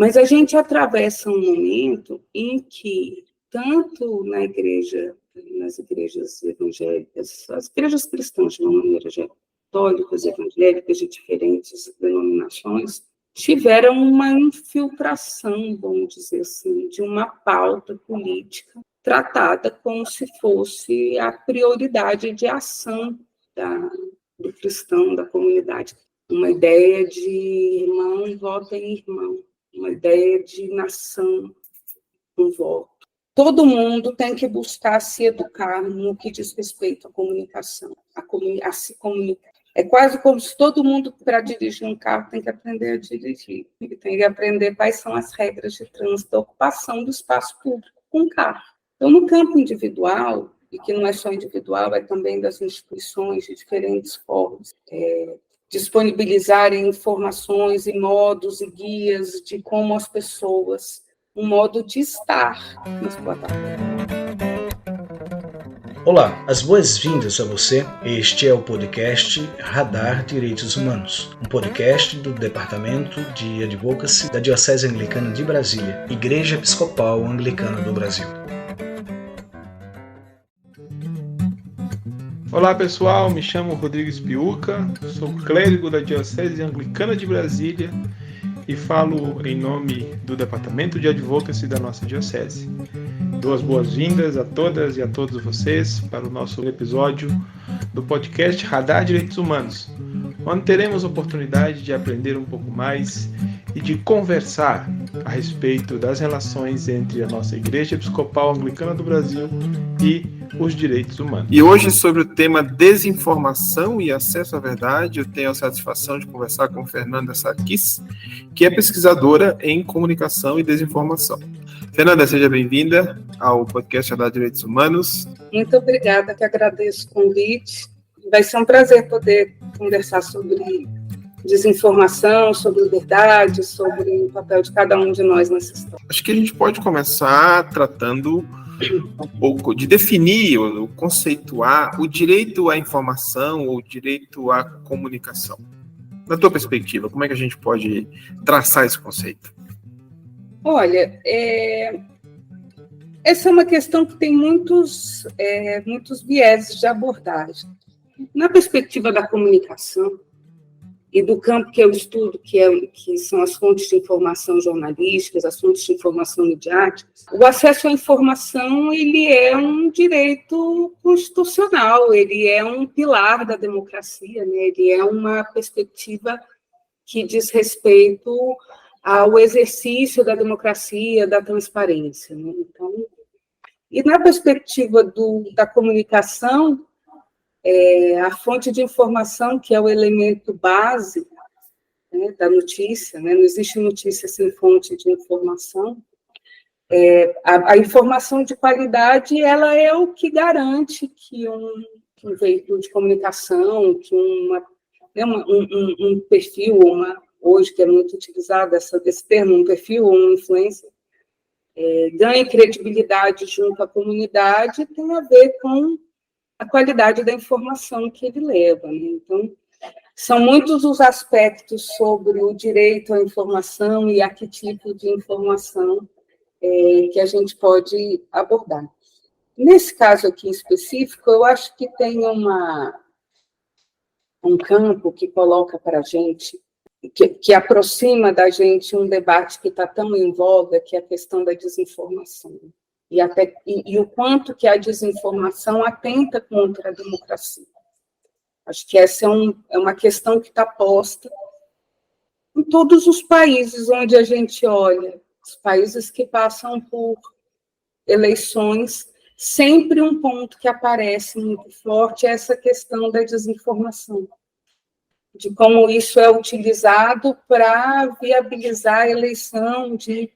Mas a gente atravessa um momento em que, tanto na igreja, nas igrejas evangélicas, as igrejas cristãs, de uma maneira geral, católicas, evangélicas de diferentes denominações, tiveram uma infiltração, vamos dizer assim, de uma pauta política tratada como se fosse a prioridade de ação do cristão, da comunidade. Uma ideia de irmão vota em irmão, uma ideia de nação com voto. Todo mundo tem que buscar se educar no que diz respeito à comunicação, a se comunicar. É quase como se todo mundo, para dirigir um carro, tem que aprender a dirigir. Tem que aprender quais são as regras de trânsito, da ocupação do espaço público com o carro. Então, no campo individual, e que não é só individual, é também das instituições de diferentes formas, disponibilizarem informações e modos e guias de como as pessoas, um modo de estar nas plataformas. Olá, as boas-vindas a você. Este é o podcast Radar Direitos Humanos, um podcast do Departamento de Advocacy da Diocese Anglicana de Brasília, Igreja Episcopal Anglicana do Brasil. Olá pessoal, me chamo Rodrigues Piuca, sou clérigo da Diocese Anglicana de Brasília e falo em nome do Departamento de Advocacy da nossa Diocese. Dou as boas-vindas a todas e a todos vocês para o nosso episódio do podcast Radar Direitos Humanos, onde teremos a oportunidade de aprender um pouco mais e de conversar a respeito das relações entre a nossa Igreja Episcopal Anglicana do Brasil e os direitos humanos. E hoje, sobre o tema desinformação e acesso à verdade, eu tenho a satisfação de conversar com Fernanda Sarkis, que é pesquisadora em comunicação e desinformação. Fernanda, seja bem-vinda ao podcast Radar Direitos Humanos. Muito obrigada, que agradeço o convite. Vai ser um prazer poder conversar sobre desinformação, sobre verdade, sobre o papel de cada um de nós nessa história. Acho que a gente pode começar tratando um pouco de definir ou conceituar o direito à informação ou o direito à comunicação. Na tua perspectiva, como é que a gente pode traçar esse conceito? Olha, essa é uma questão que tem muitos vieses de abordagem. Na perspectiva da comunicação e do campo que eu estudo, que são as fontes de informação jornalísticas, as fontes de informação midiática, o acesso à informação ele é um direito constitucional, ele é um pilar da democracia, né? Ele é uma perspectiva que diz respeito ao exercício da democracia, da transparência, né? Então, e na perspectiva da comunicação, a fonte de informação, que é o elemento base, né, da notícia, né? Não existe notícia sem fonte de informação. A informação de qualidade, ela é o que garante que um veículo de comunicação, que um perfil, hoje que é muito utilizado esse termo, um perfil ou uma influência, ganhe credibilidade junto à comunidade, tem a ver com a qualidade da informação que ele leva, né? Então, são muitos os aspectos sobre o direito à informação e a que tipo de informação que a gente pode abordar. Nesse caso aqui em específico, eu acho que tem um campo que coloca para a gente, que aproxima da gente um debate que está tão em voga, que é a questão da desinformação. E o quanto que a desinformação atenta contra a democracia. Acho que essa é uma questão que está posta em todos os países onde a gente olha, os países que passam por eleições, sempre um ponto que aparece muito forte é essa questão da desinformação, de como isso é utilizado para viabilizar a eleição de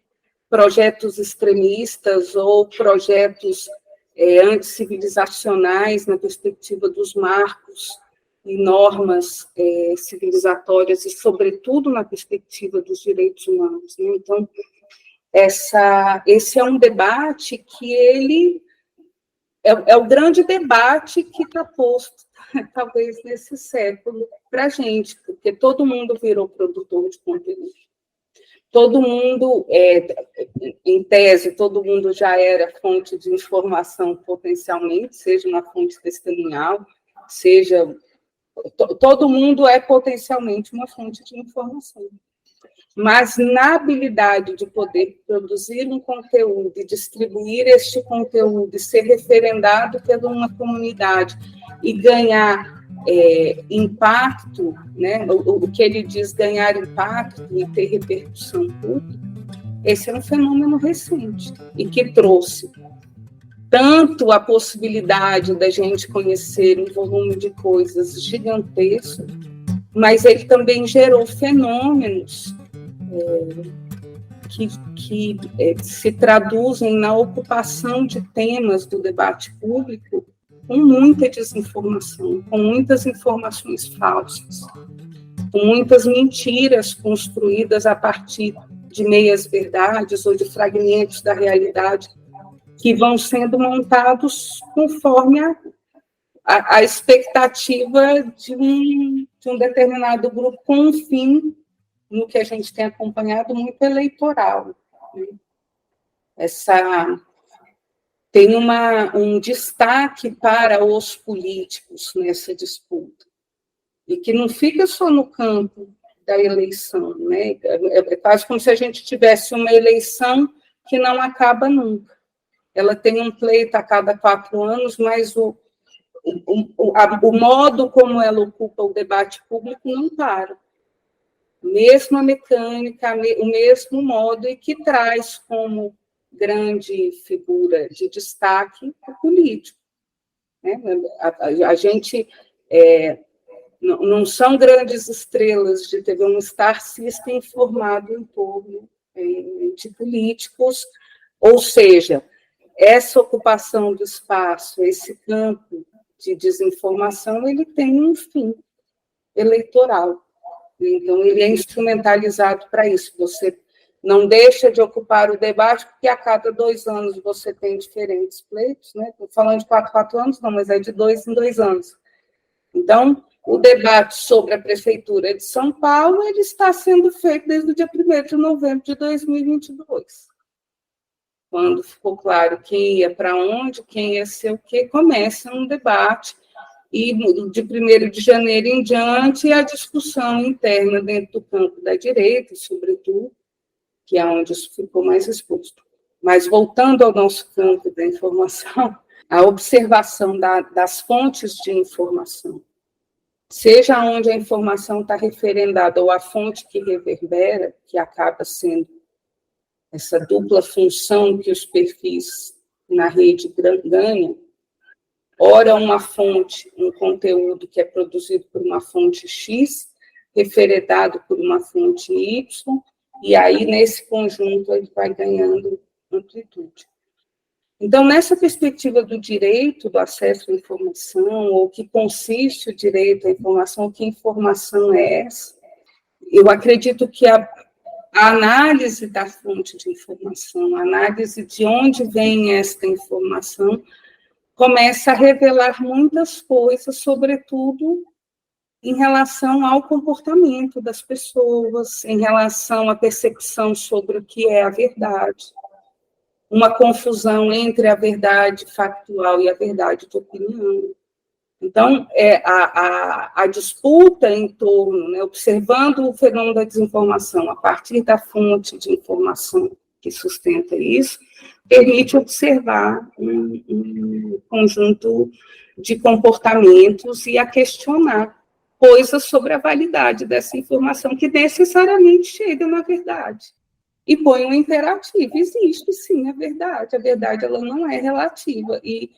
projetos extremistas ou projetos anticivilizacionais na perspectiva dos marcos e normas civilizatórias e, sobretudo, na perspectiva dos direitos humanos, né? Então, esse é um debate que ele é o grande debate que está posto, talvez, nesse século para a gente, porque todo mundo virou produtor de conteúdo. todo mundo, em tese, todo mundo já era fonte de informação potencialmente, seja uma fonte testemunhal, seja... Todo mundo é potencialmente uma fonte de informação. Mas na habilidade de poder produzir um conteúdo e distribuir este conteúdo e ser referendado por uma comunidade e ganhar impacto, né? O que ele diz ganhar impacto e ter repercussão pública, esse é um fenômeno recente e que trouxe tanto a possibilidade da gente conhecer um volume de coisas gigantesco, mas ele também gerou fenômenos que se traduzem na ocupação de temas do debate público com muita desinformação, com muitas informações falsas, com muitas mentiras construídas a partir de meias-verdades ou de fragmentos da realidade que vão sendo montados conforme a expectativa de um determinado grupo com um fim, no que a gente tem acompanhado, muito eleitoral. Né? Tem um destaque para os políticos nessa disputa, e que não fica só no campo da eleição. Né? É quase como se a gente tivesse uma eleição que não acaba nunca. Ela tem um pleito a cada 4 anos, mas o modo como ela ocupa o debate público não para. Mesma mecânica, o mesmo modo, e que traz como grande figura de destaque o político. Né? A gente não são grandes estrelas de TV, um star system formado em torno de políticos, ou seja, essa ocupação do espaço, esse campo de desinformação, ele tem um fim eleitoral. Então, ele é instrumentalizado para isso. Você não deixa de ocupar o debate, porque a cada 2 anos você tem diferentes pleitos, né? Estou falando de 4 anos, não, mas é de 2 em 2 anos. Então, o debate sobre a Prefeitura de São Paulo, ele está sendo feito desde o dia 1º de novembro de 2022. Quando ficou claro quem ia para onde, quem ia ser o quê, começa um debate, e de 1º de janeiro em diante, a discussão interna dentro do campo da direita, sobretudo, que é onde isso ficou mais exposto. Mas, voltando ao nosso campo da informação, a observação das fontes de informação, seja onde a informação está referendada ou a fonte que reverbera, que acaba sendo essa dupla função que os perfis na rede ganham, ora uma fonte, um conteúdo que é produzido por uma fonte X, referendado por uma fonte Y, e aí, nesse conjunto, ele vai ganhando amplitude. Então, nessa perspectiva do direito, do acesso à informação, ou que consiste o direito à informação, que informação é essa? Eu acredito que a análise da fonte de informação, a análise de onde vem esta informação, começa a revelar muitas coisas, sobretudo em relação ao comportamento das pessoas, em relação à percepção sobre o que é a verdade, uma confusão entre a verdade factual e a verdade de opinião. Então, a disputa em torno, né, observando o fenômeno da desinformação a partir da fonte de informação que sustenta isso, permite observar um conjunto de comportamentos e a questionar coisas sobre a validade dessa informação, que necessariamente chega na verdade. E põe um imperativo, existe sim a verdade ela não é relativa, e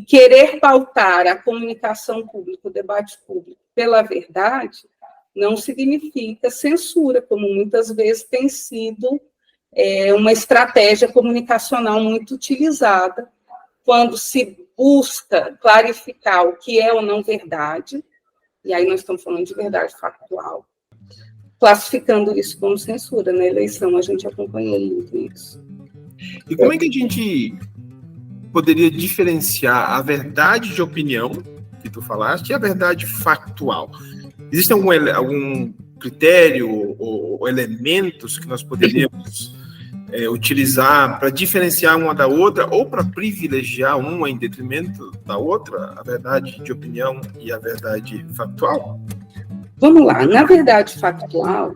querer pautar a comunicação pública, o debate público pela verdade, não significa censura, como muitas vezes tem sido uma estratégia comunicacional muito utilizada, quando se busca clarificar o que é ou não verdade, e aí nós estamos falando de verdade factual, classificando isso como censura. Na eleição a gente acompanhou muito isso. E como é que a gente poderia diferenciar a verdade de opinião, que tu falaste, e a verdade factual? Existe algum critério ou elementos que nós poderíamos utilizar para diferenciar uma da outra ou para privilegiar uma em detrimento da outra, a verdade de opinião e a verdade factual? Vamos lá. Na verdade factual,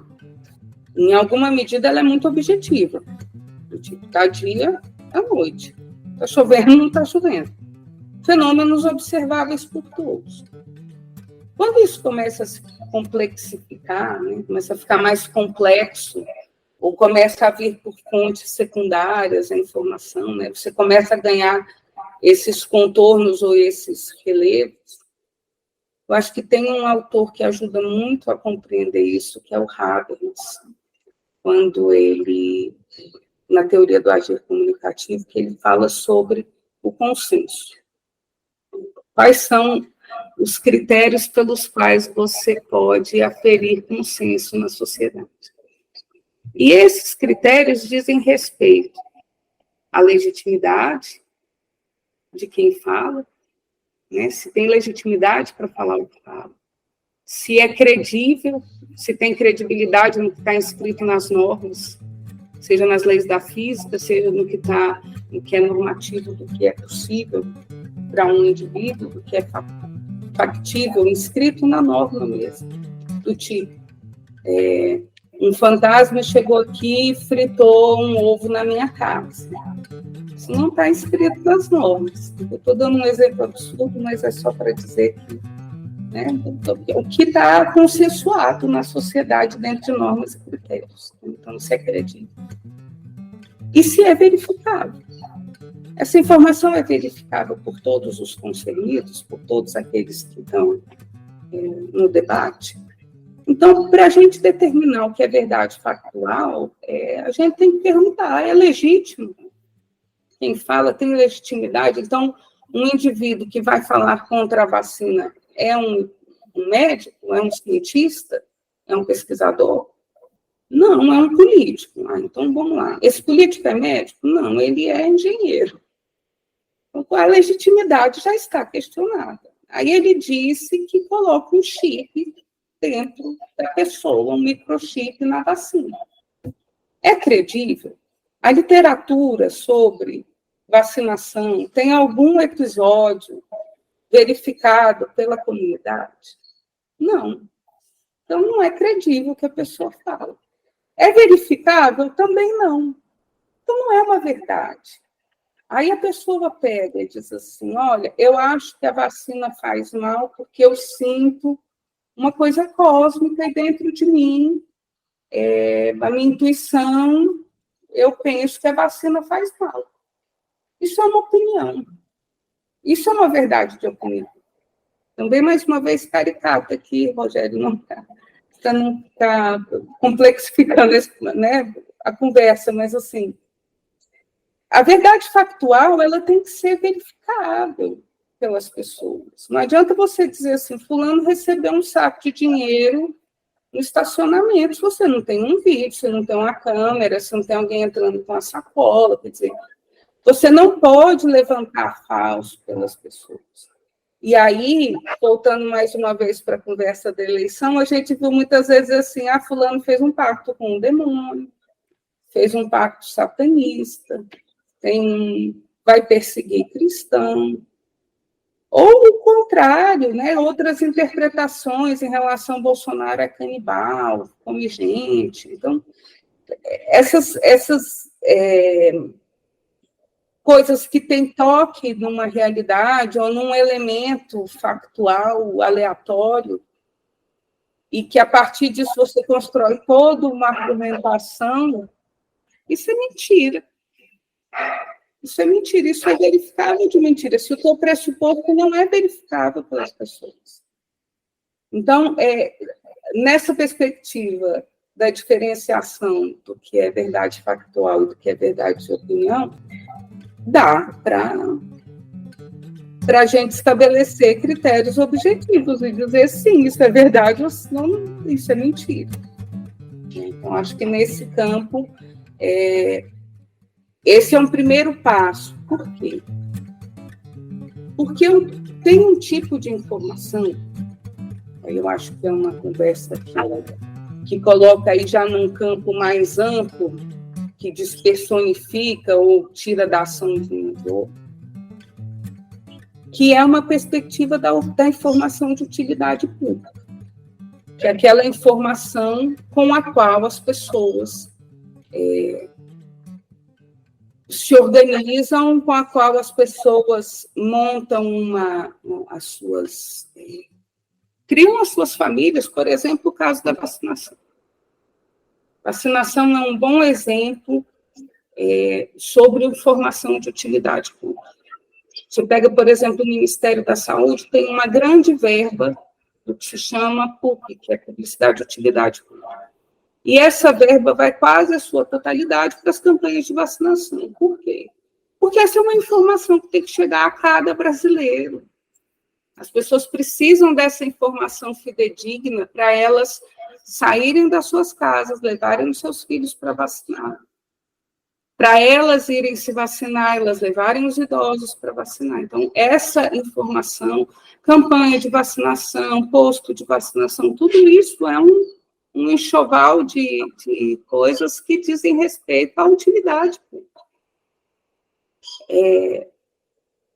em alguma medida, ela é muito objetiva. Tipo, tá dia, à noite. Está chovendo, não está chovendo. Fenômenos observáveis por todos. Quando isso começa a se complexificar, né, começa a ficar mais complexo, ou começa a vir por fontes secundárias a informação, né, você começa a ganhar esses contornos ou esses relevos. Eu acho que tem um autor que ajuda muito a compreender isso, que é o Habermas, quando ele, na teoria do agir comunicativo, que ele fala sobre o consenso. Quais são os critérios pelos quais você pode aferir consenso na sociedade? E esses critérios dizem respeito à legitimidade de quem fala, né? Se tem legitimidade para falar o que fala, se é credível, se tem credibilidade no que está escrito nas normas, seja nas leis da física, seja no que é normativo, do que é possível para um indivíduo, do que é factível, inscrito na norma mesmo, do tipo, um fantasma chegou aqui e fritou um ovo na minha casa. Isso não está escrito nas normas. Eu estou dando um exemplo absurdo, mas é só para dizer que, né, o que está consensuado na sociedade dentro de normas e critérios. Então, se é credível. E se é verificável. Essa informação é verificável por todos os concernidos, por todos aqueles que estão no debate. Então, para a gente determinar o que é verdade factual, a gente tem que perguntar, é legítimo? Quem fala tem legitimidade? Então, um indivíduo que vai falar contra a vacina é um médico? É um cientista? É um pesquisador? Não, é um político. Então, vamos lá. Esse político é médico? Não, ele é engenheiro. Então, a legitimidade já está questionada. Aí ele disse que coloca um chip dentro da pessoa, um microchip na vacina. É credível? A literatura sobre vacinação tem algum episódio verificado pela comunidade? Não. Então, não é credível o que a pessoa fala. É verificável? Também não. Então, não é uma verdade. Aí a pessoa pega e diz assim, olha, eu acho que a vacina faz mal porque eu sinto uma coisa cósmica aí dentro de mim, a minha intuição, eu penso que a vacina faz mal. Isso é uma opinião. Isso é uma verdade de opinião. Também, mais uma vez, caricata aqui, Rogério, não está complexificando né, a conversa, mas, assim, a verdade factual, ela tem que ser verificável pelas pessoas. Não adianta você dizer assim, fulano recebeu um saco de dinheiro no estacionamento, se você não tem um vídeo, você não tem uma câmera, se não tem alguém entrando com a sacola, quer dizer, você não pode levantar falso pelas pessoas. E aí, voltando mais uma vez para a conversa da eleição, a gente viu muitas vezes assim, fulano fez um pacto com o demônio, fez um pacto satanista, vai perseguir cristão, ou o contrário, né? Outras interpretações em relação ao Bolsonaro é canibal, come gente. Então, essas coisas que têm toque numa realidade ou num elemento factual aleatório e que, a partir disso, você constrói toda uma argumentação, isso é mentira. Isso é mentira, isso é verificável de mentira, se o teu pressuposto não é verificável pelas pessoas. Então, nessa perspectiva da diferenciação do que é verdade factual e do que é verdade de opinião, dá para a gente estabelecer critérios objetivos e dizer, sim, isso é verdade ou não, isso é mentira. Então, acho que nesse campo, esse é um primeiro passo. Por quê? Porque eu tenho um tipo de informação, eu acho que é uma conversa que que coloca aí já num campo mais amplo, que despersonifica ou tira da ação de um outro, que é uma perspectiva da informação de utilidade pública, que é aquela informação com a qual as pessoas se organizam, com a qual as pessoas montam criam as suas famílias, por exemplo, o caso da vacinação. Vacinação é um bom exemplo sobre informação de utilidade pública. Você pega, por exemplo, o Ministério da Saúde, tem uma grande verba do que se chama PUC, que é Publicidade de Utilidade Pública. E essa verba vai quase a sua totalidade para as campanhas de vacinação. Por quê? Porque essa é uma informação que tem que chegar a cada brasileiro. As pessoas precisam dessa informação fidedigna para elas saírem das suas casas, levarem os seus filhos para vacinar. Para elas irem se vacinar, elas levarem os idosos para vacinar. Então, essa informação, campanha de vacinação, posto de vacinação, tudo isso é um enxoval de coisas que dizem respeito à utilidade pública.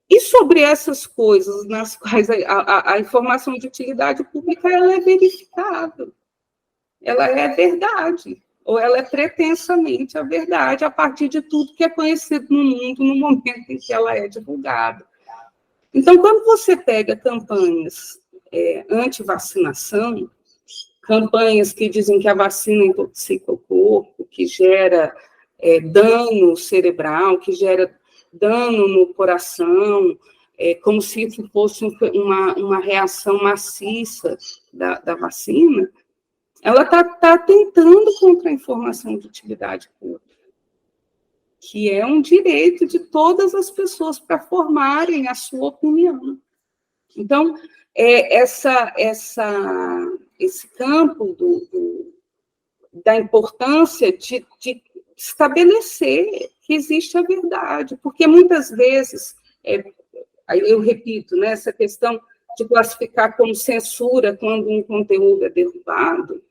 E sobre essas coisas nas quais a informação de utilidade pública ela é verificável, ela é verdade, ou ela é pretensamente a verdade a partir de tudo que é conhecido no mundo no momento em que ela é divulgada. Então, quando você pega campanhas anti-vacinação, campanhas que dizem que a vacina intoxica o corpo, que gera dano cerebral, que gera dano no coração, como se isso fosse uma reação maciça da vacina, ela está atentando contra a informação de utilidade pública, que é um direito de todas as pessoas para formarem a sua opinião. Então, esse campo da importância de estabelecer que existe a verdade, porque muitas vezes, eu repito, né, essa questão de classificar como censura quando um conteúdo é derrubado,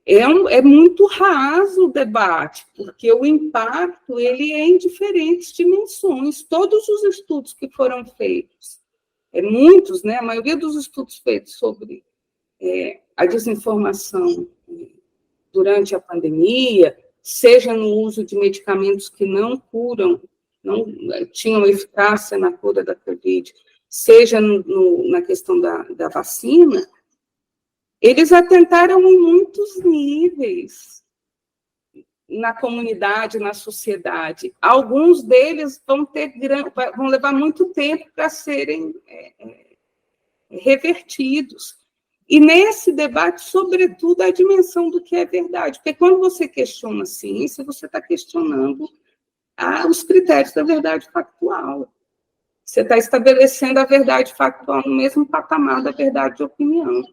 é muito raso o debate, porque o impacto ele é em diferentes dimensões. Todos os estudos que foram feitos, muitos, né, a maioria dos estudos feitos sobre a desinformação durante a pandemia, seja no uso de medicamentos que não curam, não tinham eficácia na cura da Covid, seja na questão da vacina, eles atentaram em muitos níveis na comunidade, na sociedade. Alguns deles vão levar muito tempo para serem revertidos. E nesse debate, sobretudo, a dimensão do que é verdade. Porque quando você questiona a ciência, você está questionando os critérios da verdade factual. Você está estabelecendo a verdade factual no mesmo patamar da verdade de opinião.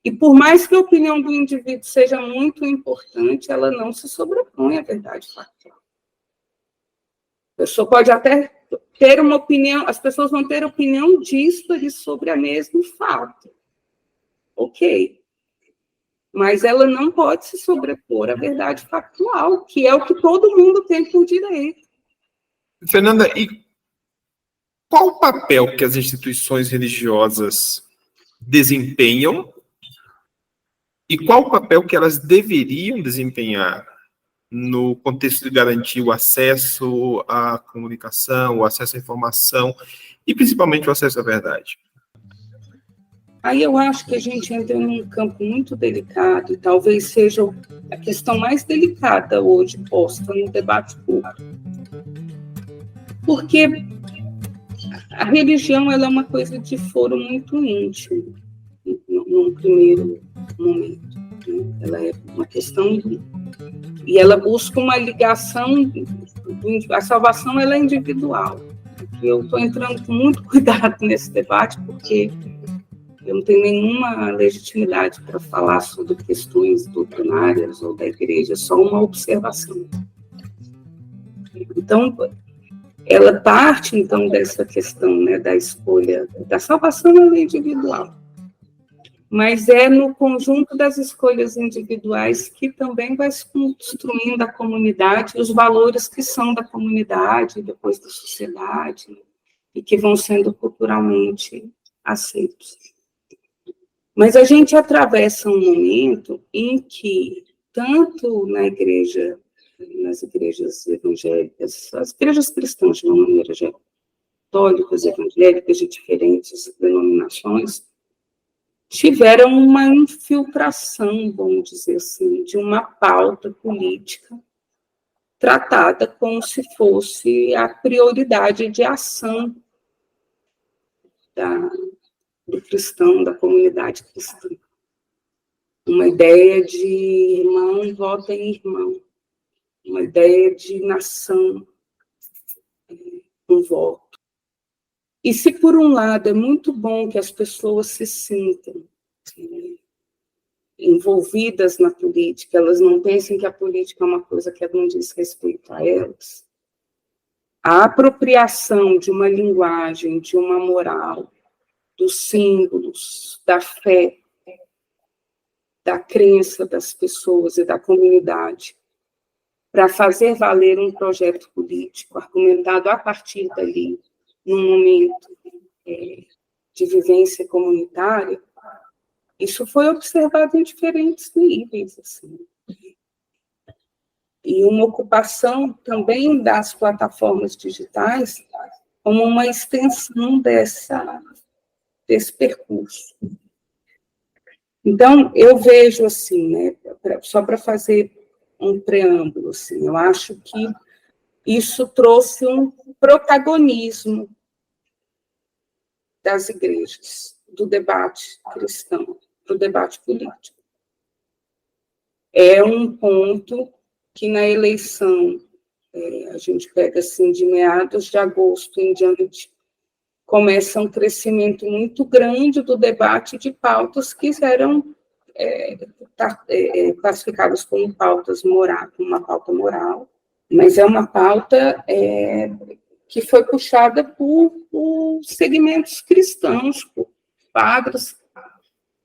E por mais que a opinião do indivíduo seja muito importante, ela não se sobrepõe à verdade factual. A pessoa pode até ter uma opinião, as pessoas vão ter opinião díspare sobre o mesmo fato. Ok. Mas ela não pode se sobrepor à verdade factual, que é o que todo mundo tem por direito. Fernanda, e qual o papel que as instituições religiosas desempenham e qual o papel que elas deveriam desempenhar no contexto de garantir o acesso à comunicação, o acesso à informação e, principalmente, o acesso à verdade? Aí eu acho que a gente entra num campo muito delicado e talvez seja a questão mais delicada hoje posta no debate público. Porque a religião ela é uma coisa de foro muito íntimo, num primeiro momento. Né? Ela é uma questão e ela busca uma ligação, a salvação ela é individual. Eu estou entrando com muito cuidado nesse debate, porque eu não tenho nenhuma legitimidade para falar sobre questões doutrinárias ou da igreja, é só uma observação. Então, ela parte, então, dessa questão, né, da escolha, da salvação ela é individual. mas é no conjunto das escolhas individuais que também vai se construindo a comunidade e os valores que são da comunidade, depois da sociedade, e que vão sendo culturalmente aceitos. Mas a gente atravessa um momento em que, tanto na igreja, nas igrejas evangélicas, as igrejas cristãs, de uma maneira geral, católicas, evangélicas, de diferentes denominações, tiveram uma infiltração, vamos dizer assim, de uma pauta política tratada como se fosse a prioridade de ação do cristão, da comunidade cristã. Uma ideia de irmão vota em irmão, uma ideia de nação, um voto. E se, por um lado, é muito bom que as pessoas se sintam envolvidas na política, elas não pensem que a política é uma coisa que não diz respeito a elas, a apropriação de uma linguagem, de uma moral, dos símbolos, da fé, da crença das pessoas e da comunidade, para fazer valer um projeto político argumentado a partir dali, num momento de vivência comunitária, isso foi observado em diferentes níveis, assim. E uma ocupação também das plataformas digitais como uma extensão desse percurso. Então, eu vejo assim, né, só para fazer um preâmbulo, assim, eu acho que isso trouxe um protagonismo das igrejas, do debate cristão, do debate político. É um ponto que na eleição, a gente pega assim, de meados de agosto em diante, começa um crescimento muito grande do debate de pautas que eram classificadas como pautas morais, como uma pauta moral, mas é uma pauta que foi puxada por segmentos cristãos, por padres,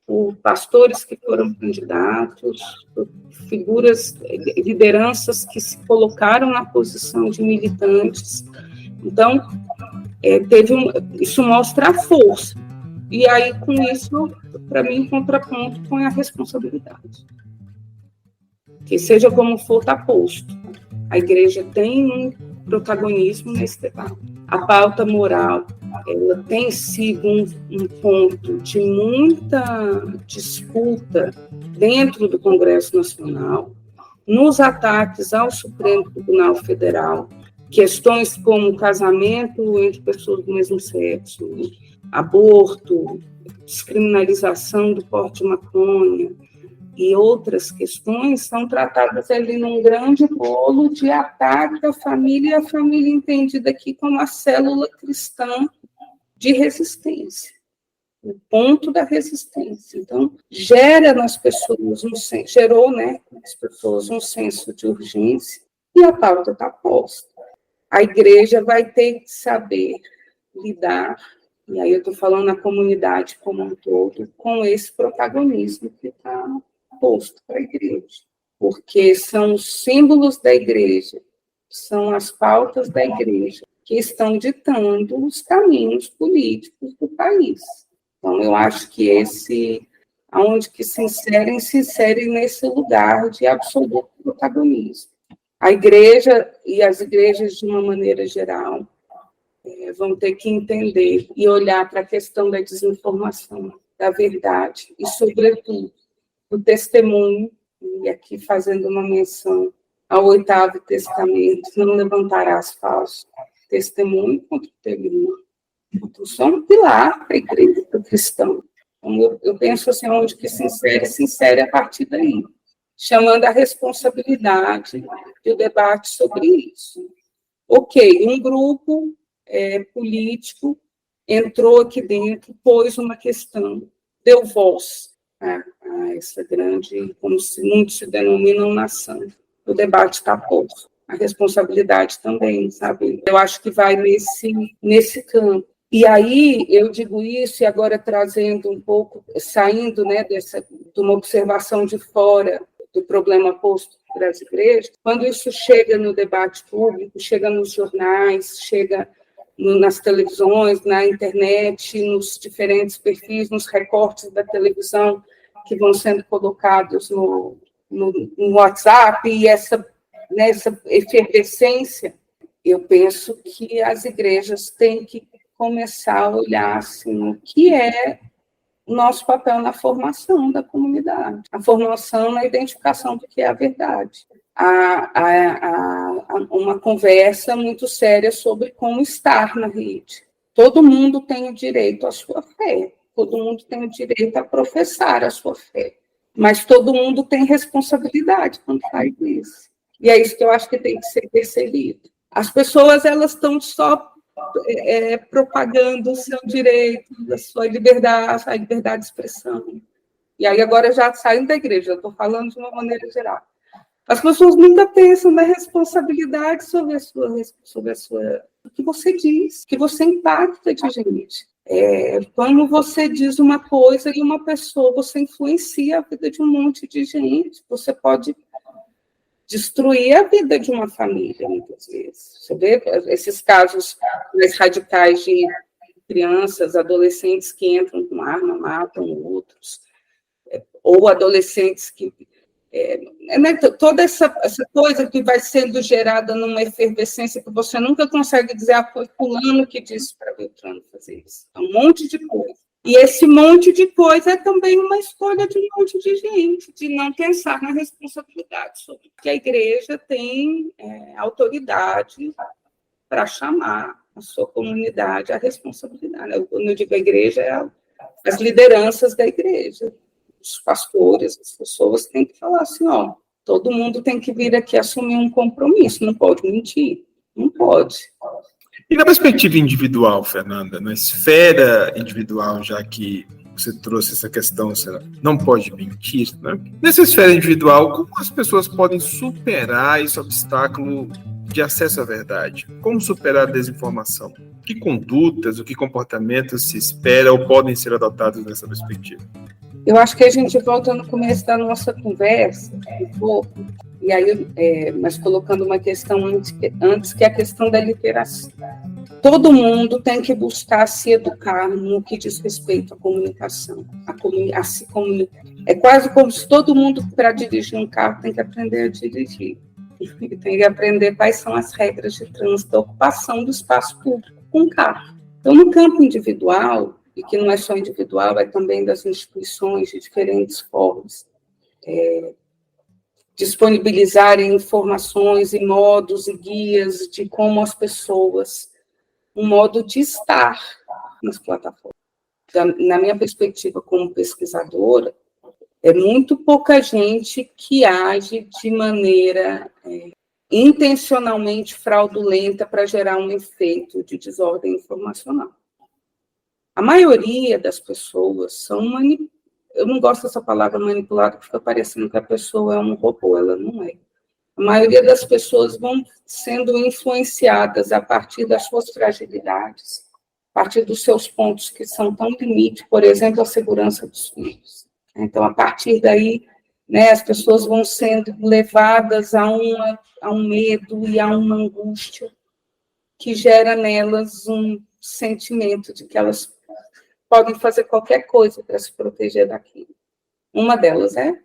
por pastores que foram candidatos, por figuras, lideranças que se colocaram na posição de militantes. Então, isso mostra a força. E aí, com isso, para mim, contraponto com a responsabilidade. Que seja como for, está posto. A igreja tem um protagonismo nesse debate. A pauta moral, ela tem sido um ponto de muita disputa dentro do Congresso Nacional, nos ataques ao Supremo Tribunal Federal, questões como casamento entre pessoas do mesmo sexo, aborto, descriminalização do porte de maconha e outras questões são tratadas ali num grande bolo de ataque à família, e a família entendida aqui como a célula cristã de resistência, o ponto da resistência. Então, gerou nas pessoas um senso de urgência e a pauta está posta. A igreja vai ter que saber lidar, e aí eu estou falando na comunidade como um todo, com esse protagonismo que está posto para a igreja. Porque são os símbolos da igreja, são as pautas da igreja que estão ditando os caminhos políticos do país. Então, eu acho que aonde que se insere nesse lugar de absoluto protagonismo. A igreja e as igrejas, de uma maneira geral, vão ter que entender e olhar para a questão da desinformação, da verdade e, sobretudo, do testemunho, e aqui fazendo uma menção ao 8º Testamento, não levantarás falso testemunho contra o teu irmão. Então, só um pilar para a igreja, para o cristão. Então, eu penso assim, onde que se insere a partir daí, chamando a responsabilidade do debate sobre isso. Ok, um grupo político entrou aqui dentro, pôs uma questão, deu voz a essa grande, como muitos se denominam, nação. O debate está posto. A responsabilidade também, sabe? Eu acho que vai nesse campo. E aí, eu digo isso, e agora trazendo um pouco, saindo, né, de uma observação de fora do problema posto para as igrejas, quando isso chega no debate público, chega nos jornais, chega nas televisões, na internet, nos diferentes perfis, nos recortes da televisão que vão sendo colocados no WhatsApp, e essa efervescência, eu penso que as igrejas têm que começar a olhar assim, o que é o nosso papel na formação da comunidade, a formação na identificação do que é a verdade. Há uma conversa muito séria sobre como estar na rede. Todo mundo tem o direito à sua fé, todo mundo tem o direito a professar a sua fé, mas todo mundo tem responsabilidade quando faz isso. E é isso que eu acho que tem que ser percebido. As pessoas, elas estão só propagando o seu direito, a sua liberdade, a liberdade de expressão. E aí agora já saindo da igreja, eu estou falando de uma maneira geral. As pessoas nunca pensam na responsabilidade sobre o que você diz, que você impacta de gente. Quando você diz uma coisa e uma pessoa, você influencia a vida de um monte de gente, você pode destruir a vida de uma família, muitas vezes. Você vê esses casos mais radicais de crianças, adolescentes que entram com arma, matam outros, ou adolescentes que... toda essa coisa que vai sendo gerada numa efervescência que você nunca consegue dizer, foi fulano que disse para Beltrano fazer isso. É um monte de coisa. E esse monte de coisa é também uma escolha de um monte de gente, de não pensar na responsabilidade sobre que a igreja tem autoridade para chamar a sua comunidade à responsabilidade. Quando eu digo a igreja, as lideranças da igreja, os pastores, as pessoas têm que falar assim, todo mundo tem que vir aqui assumir um compromisso, não pode mentir, não pode. E na perspectiva individual, Fernanda, na esfera individual, já que você trouxe essa questão, você não pode mentir, né? Nessa esfera individual, como as pessoas podem superar esse obstáculo de acesso à verdade? Como superar a desinformação? Que condutas, o que comportamentos se espera ou podem ser adotados nessa perspectiva? Eu acho que a gente volta no começo da nossa conversa, um pouco, e aí, mas colocando uma questão antes, que é a questão da literacia. Todo mundo tem que buscar se educar no que diz respeito à comunicação, a se comunicar. É quase como se todo mundo, para dirigir um carro, tem que aprender a dirigir. Tem que aprender quais são as regras de trânsito, da ocupação do espaço público com o carro. Então, no campo individual, e que não é só individual, é também das instituições de diferentes formas, disponibilizarem informações e modos e guias de como as pessoas, um modo de estar nas plataformas. Na minha perspectiva como pesquisadora, é muito pouca gente que age de maneira intencionalmente fraudulenta para gerar um efeito de desordem informacional. A maioria das pessoas são eu não gosto dessa palavra manipulada, porque fica parecendo que a pessoa é um robô, ela não é. A maioria das pessoas vão sendo influenciadas a partir das suas fragilidades, a partir dos seus pontos que são tão limite, por exemplo, a segurança dos filhos. Então, a partir daí, as pessoas vão sendo levadas a um medo e a uma angústia que gera nelas um sentimento de que elas podem fazer qualquer coisa para se proteger daquilo. Uma delas é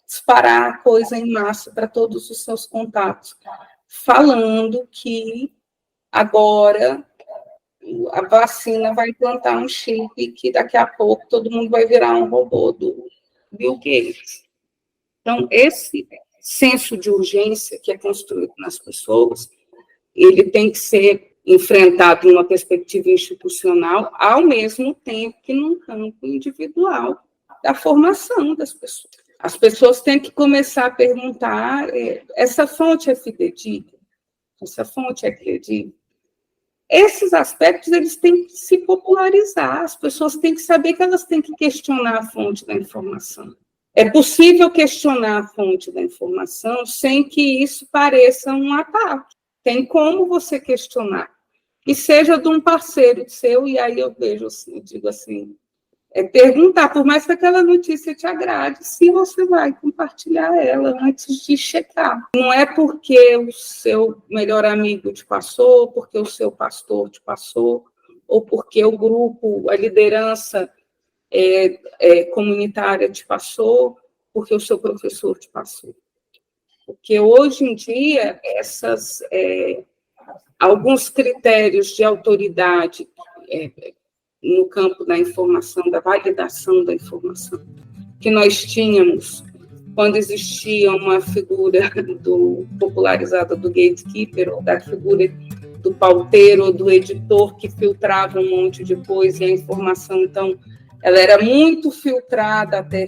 disparar a coisa em massa para todos os seus contatos, falando que agora a vacina vai implantar um chip e que daqui a pouco todo mundo vai virar um robô do Bill Gates. Então, esse senso de urgência que é construído nas pessoas, ele tem que ser enfrentado numa perspectiva institucional, ao mesmo tempo que num campo individual da formação das pessoas. As pessoas têm que começar a perguntar, essa fonte é fidedigna? Essa fonte é credível? Esses aspectos, eles têm que se popularizar, as pessoas têm que saber que elas têm que questionar a fonte da informação. É possível questionar a fonte da informação sem que isso pareça um ataque. Tem como você questionar. e seja de um parceiro seu, e aí eu vejo, assim, eu digo assim, perguntar, por mais que aquela notícia te agrade, se você vai compartilhar ela antes de checar. Não é porque o seu melhor amigo te passou, porque o seu pastor te passou, ou porque o grupo, a liderança comunitária te passou, porque o seu professor te passou. Porque hoje em dia, alguns critérios de autoridade no campo da informação, da validação da informação, que nós tínhamos quando existia uma figura popularizada do gatekeeper, ou da figura do pauteiro, ou do editor que filtrava um monte de coisa, e a informação, então, ela era muito filtrada até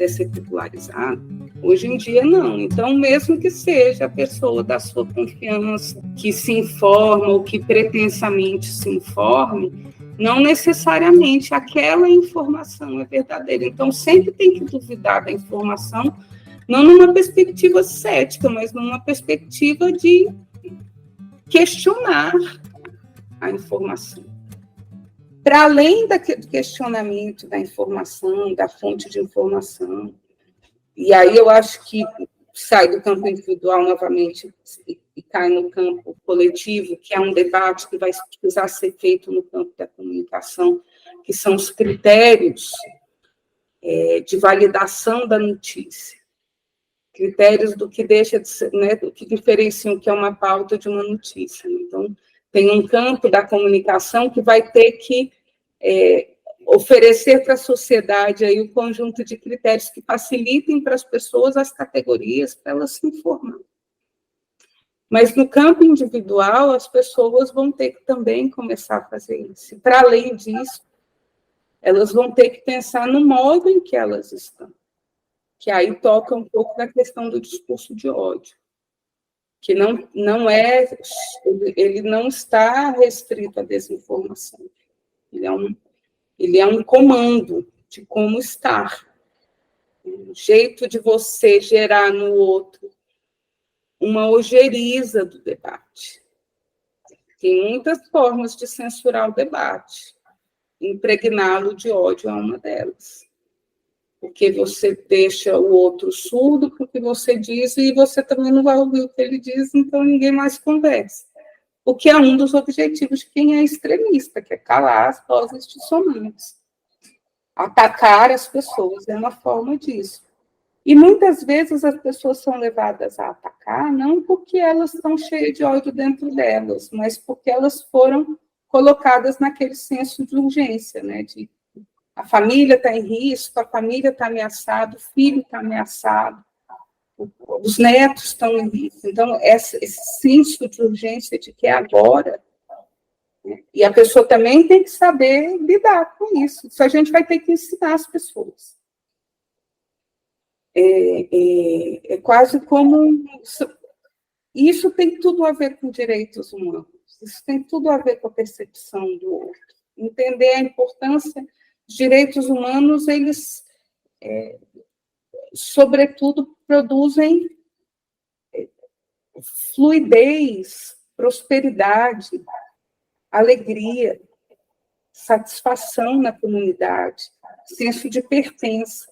ser popularizada. Hoje em dia, não. Então, mesmo que seja a pessoa da sua confiança que se informa ou que pretensamente se informe, não necessariamente aquela informação é verdadeira. Então, sempre tem que duvidar da informação, não numa perspectiva cética, mas numa perspectiva de questionar a informação. Para além do questionamento da informação, da fonte de informação, e aí eu acho que sai do campo individual novamente e cai no campo coletivo, que é um debate que vai precisar ser feito no campo da comunicação, que são os critérios de validação da notícia, critérios do que deixa de ser, né, do que diferencia o que é uma pauta de uma notícia. Então, tem um campo da comunicação que vai ter que oferecer para a sociedade aí o conjunto de critérios que facilitem para as pessoas as categorias para elas se informarem. Mas no campo individual, as pessoas vão ter que também começar a fazer isso. Para além disso, elas vão ter que pensar no modo em que elas estão, que aí toca um pouco da questão do discurso de ódio, que ele não está restrito à desinformação. Ele é um comando de como estar. O jeito de você gerar no outro uma ojeriza do debate. Tem muitas formas de censurar o debate. Impregná-lo de ódio é uma delas. Porque você deixa o outro surdo para o que você diz e você também não vai ouvir o que ele diz, então ninguém mais conversa. O que é um dos objetivos de quem é extremista, que é calar as vozes dissonantes. Atacar as pessoas é uma forma disso. E muitas vezes as pessoas são levadas a atacar, não porque elas estão cheias de ódio dentro delas, mas porque elas foram colocadas naquele senso de urgência, né? De a família está em risco, a família está ameaçada, o filho está ameaçado, os netos estão em risco. Então, esse senso de urgência de que é agora, né? E a pessoa também tem que saber lidar com isso. Isso a gente vai ter que ensinar as pessoas. É quase como... Isso tem tudo a ver com direitos humanos. Isso tem tudo a ver com a percepção do outro. Entender a importância dos direitos humanos, eles, sobretudo, produzem fluidez, prosperidade, alegria, satisfação na comunidade, senso de pertença.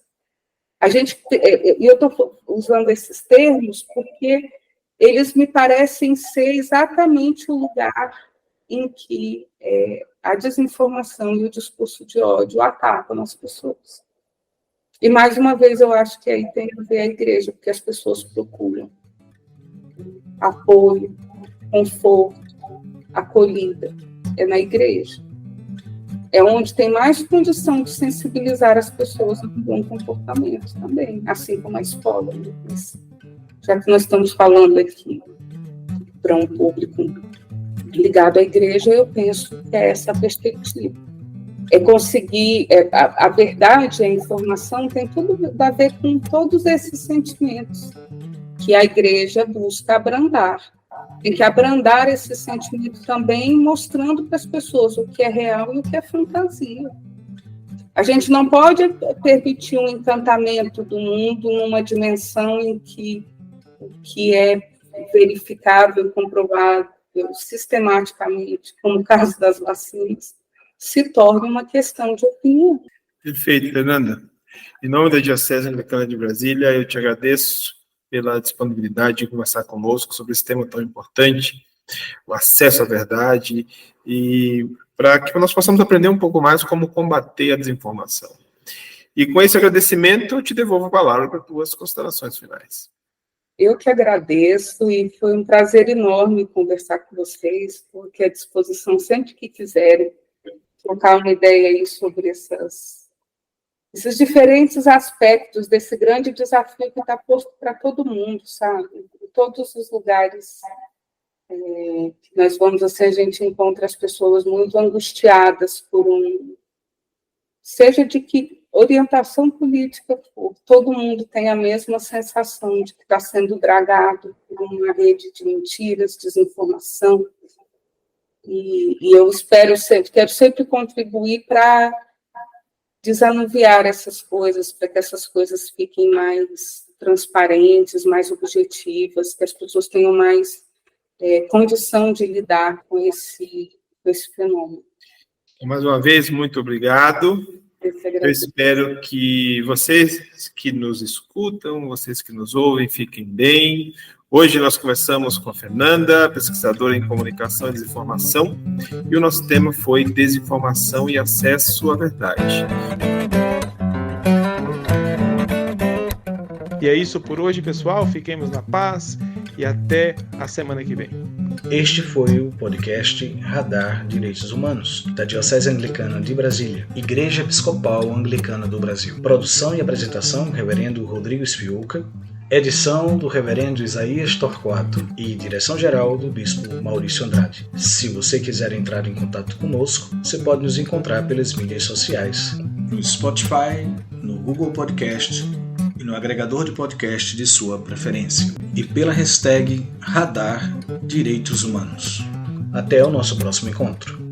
Eu estou usando esses termos porque eles me parecem ser exatamente o lugar em que a desinformação e o discurso de ódio atacam as pessoas. E, mais uma vez, eu acho que aí tem a ver a igreja, porque as pessoas procuram apoio, conforto, acolhida. É na igreja. É onde tem mais condição de sensibilizar as pessoas no bom comportamento também, assim como a escola. Já que nós estamos falando aqui para um público ligado à igreja, eu penso que é essa a perspectiva. É conseguir... a verdade, a informação tem tudo a ver com todos esses sentimentos que a igreja busca abrandar. Tem que abrandar esse sentimento também, mostrando para as pessoas o que é real e o que é fantasia. A gente não pode permitir um encantamento do mundo numa dimensão em que o que é verificável, comprovado, sistematicamente, como o caso das vacinas, se torne uma questão de opinião. Perfeito, Fernanda. Em nome da Diocese Anglicana de Brasília, eu te agradeço pela disponibilidade de conversar conosco sobre esse tema tão importante, o acesso à verdade, e para que nós possamos aprender um pouco mais como combater a desinformação. E com esse agradecimento, eu te devolvo a palavra para tuas considerações finais. Eu que agradeço e foi um prazer enorme conversar com vocês, porque à disposição sempre que quiserem trocar uma ideia aí sobre esses diferentes aspectos desse grande desafio que está posto para todo mundo, sabe? Em todos os lugares que nós vamos, assim, a gente encontra as pessoas muito angustiadas por seja de que orientação política for, todo mundo tem a mesma sensação de que está sendo dragado por uma rede de mentiras, desinformação, e eu quero sempre contribuir para desanuviar essas coisas, para que essas coisas fiquem mais transparentes, mais objetivas, que as pessoas tenham mais condição de lidar com esse fenômeno. Mais uma vez, muito obrigado. Eu espero que vocês que nos escutam, vocês que nos ouvem, fiquem bem. Hoje nós conversamos com a Fernanda, pesquisadora em comunicação e desinformação, e o nosso tema foi desinformação e acesso à verdade. E é isso por hoje, pessoal. Fiquemos na paz e até a semana que vem. Este foi o podcast Radar Direitos Humanos, da Diocese Anglicana de Brasília, Igreja Episcopal Anglicana do Brasil. Produção e apresentação, Reverendo Rodrigo Spiuca. Edição do Reverendo Isaías Torquato e direção-geral do Bispo Maurício Andrade. Se você quiser entrar em contato conosco, você pode nos encontrar pelas mídias sociais, no Spotify, no Google Podcast e no agregador de podcast de sua preferência, e pela hashtag Radar Direitos Humanos. Até o nosso próximo encontro.